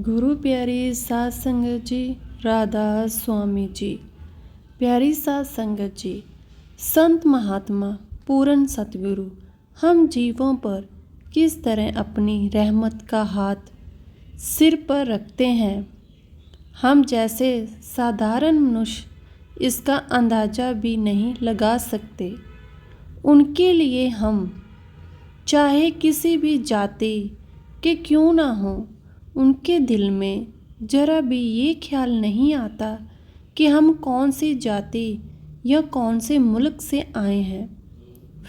गुरु प्यारी सात संगत जी, राधा स्वामी जी। प्यारी सात संगत जी, संत महात्मा पूर्ण सतगुरु हम जीवों पर किस तरह अपनी रहमत का हाथ सिर पर रखते हैं, हम जैसे साधारण मनुष्य इसका अंदाज़ा भी नहीं लगा सकते। उनके लिए हम चाहे किसी भी जाति के क्यों ना हों, उनके दिल में जरा भी ये ख्याल नहीं आता कि हम कौन सी जाति या कौन से मुल्क से आए हैं।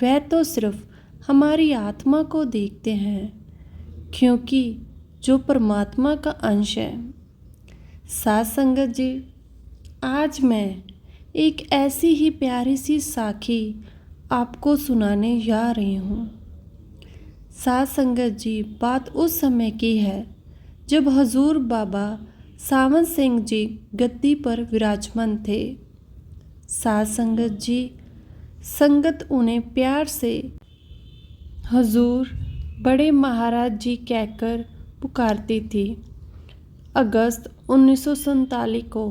वह तो सिर्फ हमारी आत्मा को देखते हैं, क्योंकि जो परमात्मा का अंश है। सात संगत जी, आज मैं एक ऐसी ही प्यारी सी साखी आपको सुनाने जा रही हूँ। सात संगत जी, बात उस समय की है जब हजूर बाबा सावंत सिंह जी गद्दी पर विराजमान थे। सात संगत जी, संगत उन्हें प्यार से हजूर बड़े महाराज जी कहकर पुकारती थी। अगस्त 1947 को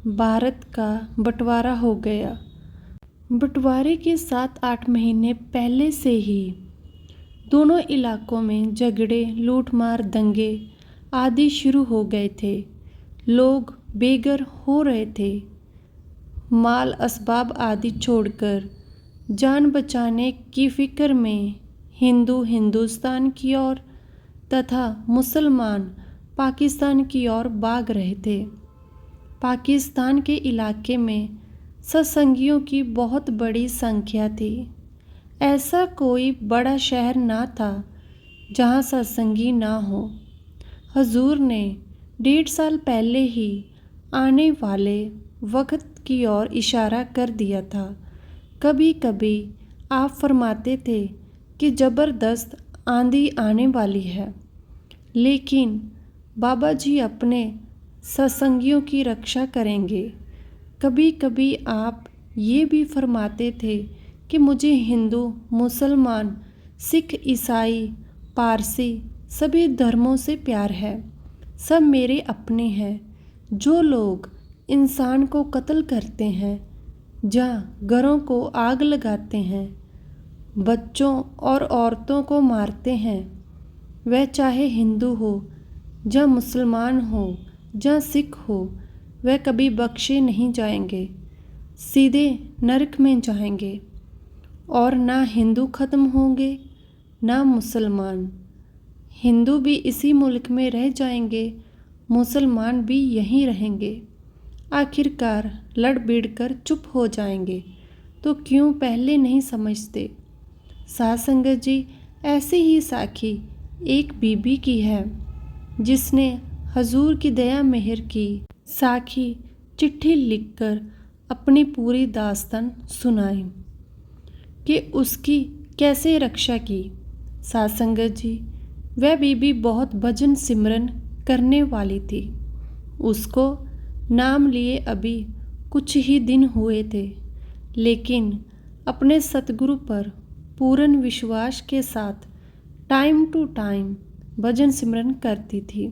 भारत का बंटवारा हो गया। बंटवारे के 7-8 महीने पहले से ही दोनों इलाकों में झगड़े, लूटमार, दंगे आदि शुरू हो गए थे। लोग बेघर हो रहे थे। माल असबाब आदि छोड़कर जान बचाने की फिक्र में हिंदू हिंदुस्तान की ओर तथा मुसलमान पाकिस्तान की ओर भाग रहे थे। पाकिस्तान के इलाके में सत्संगियों की बहुत बड़ी संख्या थी। ऐसा कोई बड़ा शहर ना था जहाँ सत्संगी ना हो। हजूर ने 1.5 साल पहले ही आने वाले वक्त की ओर इशारा कर दिया था। कभी कभी आप फरमाते थे कि ज़बरदस्त आंधी आने वाली है, लेकिन बाबा जी अपने सत्संगियों की रक्षा करेंगे। कभी कभी आप ये भी फरमाते थे कि मुझे हिंदू, मुसलमान, सिख, ईसाई, पारसी सभी धर्मों से प्यार है। सब मेरे अपने हैं। जो लोग इंसान को कत्ल करते हैं, जहाँ घरों को आग लगाते हैं, बच्चों और औरतों को मारते हैं, वह चाहे हिंदू हो, या मुसलमान हो, या सिख हो, वह कभी बख्शे नहीं जाएंगे, सीधे नरक में जाएंगे। और ना हिंदू ख़त्म होंगे, ना मुसलमान। हिंदू भी इसी मुल्क में रह जाएंगे, मुसलमान भी यहीं रहेंगे। आखिरकार लड़ भिड़ कर चुप हो जाएंगे। तो क्यों पहले नहीं समझते। सात संगत जी, ऐसी ही साखी एक बीबी की है, जिसने हजूर की दया मेहर की साखी चिट्ठी लिखकर अपनी पूरी दास्तान सुनाई कि उसकी कैसे रक्षा की। सात संगत जी, वह बीबी बहुत भजन सिमरन करने वाली थी। उसको नाम लिए अभी कुछ ही दिन हुए थे, लेकिन अपने सतगुरु पर पूर्ण विश्वास के साथ टाइम टू टाइम भजन सिमरन करती थी।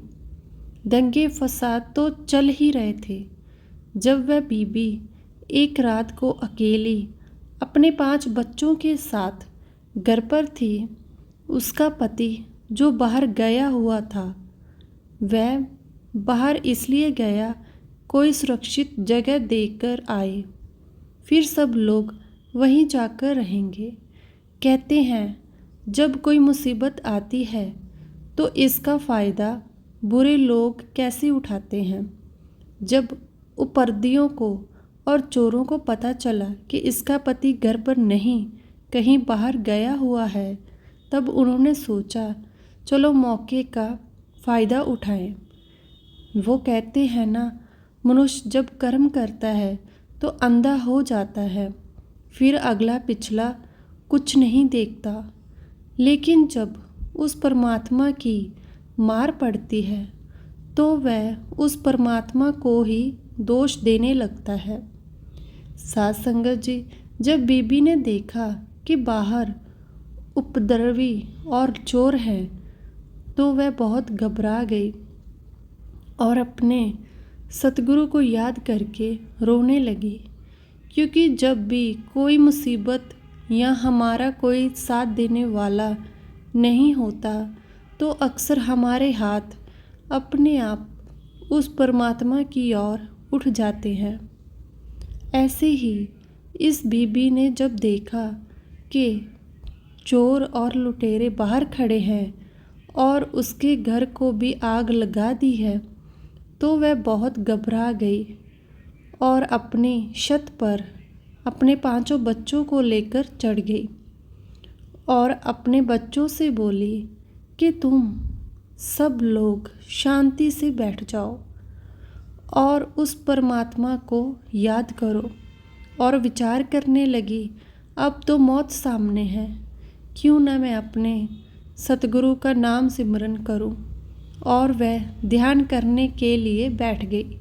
दंगे फसाद तो चल ही रहे थे। जब वह बीबी एक रात को अकेली अपने 5 बच्चों के साथ घर पर थी, उसका पति जो बाहर गया हुआ था, वह बाहर इसलिए गया कोई सुरक्षित जगह देखकर आए, फिर सब लोग वहीं जाकर रहेंगे। कहते हैं जब कोई मुसीबत आती है तो इसका फ़ायदा बुरे लोग कैसे उठाते हैं। जब उपरदियों को और चोरों को पता चला कि इसका पति घर पर नहीं, कहीं बाहर गया हुआ है, तब उन्होंने सोचा चलो मौके का फ़ायदा उठाएं। वो कहते हैं ना, मनुष्य जब कर्म करता है तो अंधा हो जाता है, फिर अगला पिछला कुछ नहीं देखता। लेकिन जब उस परमात्मा की मार पड़ती है तो वह उस परमात्मा को ही दोष देने लगता है। सात संगत जी, जब बीबी ने देखा कि बाहर उपद्रवी और चोर हैं, तो वह बहुत घबरा गई। और अपने सतगुरु को याद करके रोने लगी, क्योंकि जब भी कोई मुसीबत या हमारा कोई साथ देने वाला नहीं होता तो अक्सर हमारे हाथ अपने आप उस परमात्मा की ओर उठ जाते हैं। ऐसे ही इस बीबी ने जब देखा कि चोर और लुटेरे बाहर खड़े हैं और उसके घर को भी आग लगा दी है, तो वह बहुत घबरा गई और अपनी छत पर अपने 5 बच्चों को लेकर चढ़ गई और अपने बच्चों से बोली कि तुम सब लोग शांति से बैठ जाओ और उस परमात्मा को याद करो। और विचार करने लगी, अब तो मौत सामने है, क्यों ना मैं अपने सतगुरु का नाम सिमरन करूं। और वह ध्यान करने के लिए बैठ गई।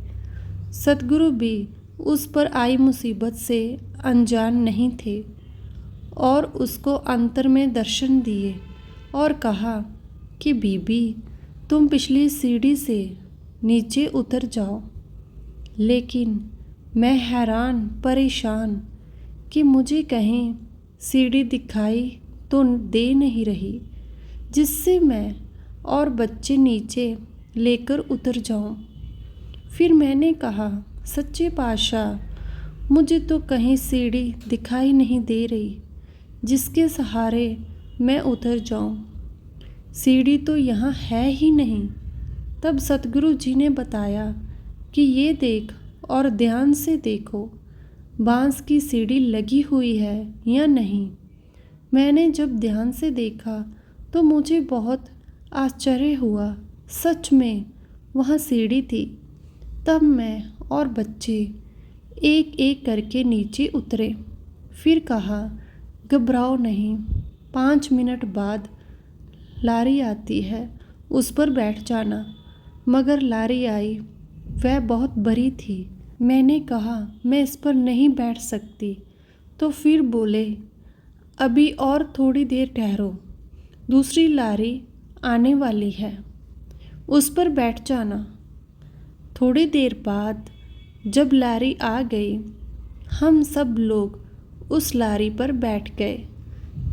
सतगुरु भी उस पर आई मुसीबत से अनजान नहीं थे और उसको अंतर में दर्शन दिए और कहा कि बीबी, तुम पिछली सीढ़ी से नीचे उतर जाओ। लेकिन मैं हैरान परेशान कि मुझे कहीं सीढ़ी दिखाई तो दे नहीं रही, जिससे मैं और बच्चे नीचे लेकर उतर जाऊं। फिर मैंने कहा, सच्चे पातशाह, मुझे तो कहीं सीढ़ी दिखाई नहीं दे रही जिसके सहारे मैं उतर जाऊं। सीढ़ी तो यहाँ है ही नहीं। तब सतगुरु जी ने बताया कि ये देख और ध्यान से देखो, बांस की सीढ़ी लगी हुई है या नहीं। मैंने जब ध्यान से देखा तो मुझे बहुत आश्चर्य हुआ, सच में वहाँ सीढ़ी थी। तब मैं और बच्चे एक एक करके नीचे उतरे। फिर कहा, घबराओ नहीं, 5 मिनट बाद लारी आती है, उस पर बैठ जाना। मगर लारी आई, वह बहुत बड़ी थी। मैंने कहा, मैं इस पर नहीं बैठ सकती। तो फिर बोले, अभी और थोड़ी देर ठहरो, दूसरी लारी आने वाली है, उस पर बैठ जाना। थोड़ी देर बाद जब लारी आ गई, हम सब लोग उस लारी पर बैठ गए।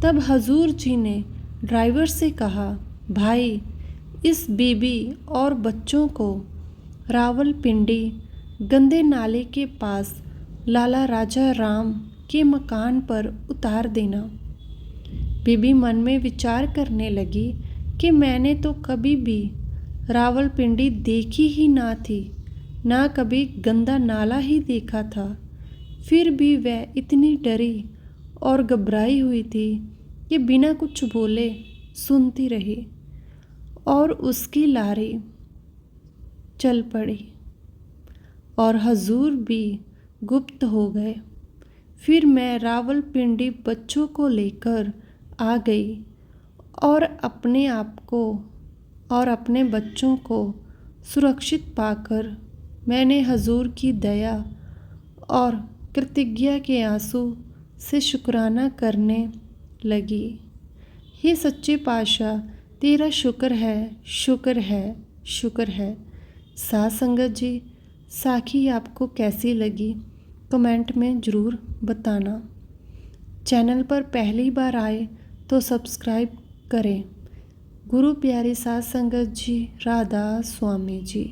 तब हजूर जी ने ड्राइवर से कहा, भाई, इस बीबी और बच्चों को रावलपिंडी गंदे नाले के पास लाला राजा राम के मकान पर उतार देना। बीबी मन में विचार करने लगी कि मैंने तो कभी भी रावलपिंडी देखी ही ना थी, ना कभी गंदा नाला ही देखा था। फिर भी वह इतनी डरी और घबराई हुई थी कि बिना कुछ बोले सुनती रही और उसकी लारी चल पड़ी और हजूर भी गुप्त हो गए। फिर मैं रावलपिंडी बच्चों को लेकर आ गई और अपने आप को और अपने बच्चों को सुरक्षित पाकर मैंने हजूर की दया और कृतज्ञता के आंसू से शुक्राना करने लगी। हे सच्चे पातशाह, तेरा शुक्र है, शुक्र है, शुक्र है। साथ संगत जी, साखी आपको कैसी लगी कमेंट में ज़रूर बताना। चैनल पर पहली बार आए तो सब्सक्राइब करें। गुरु प्यारी साथ संगत जी, राधा स्वामी जी।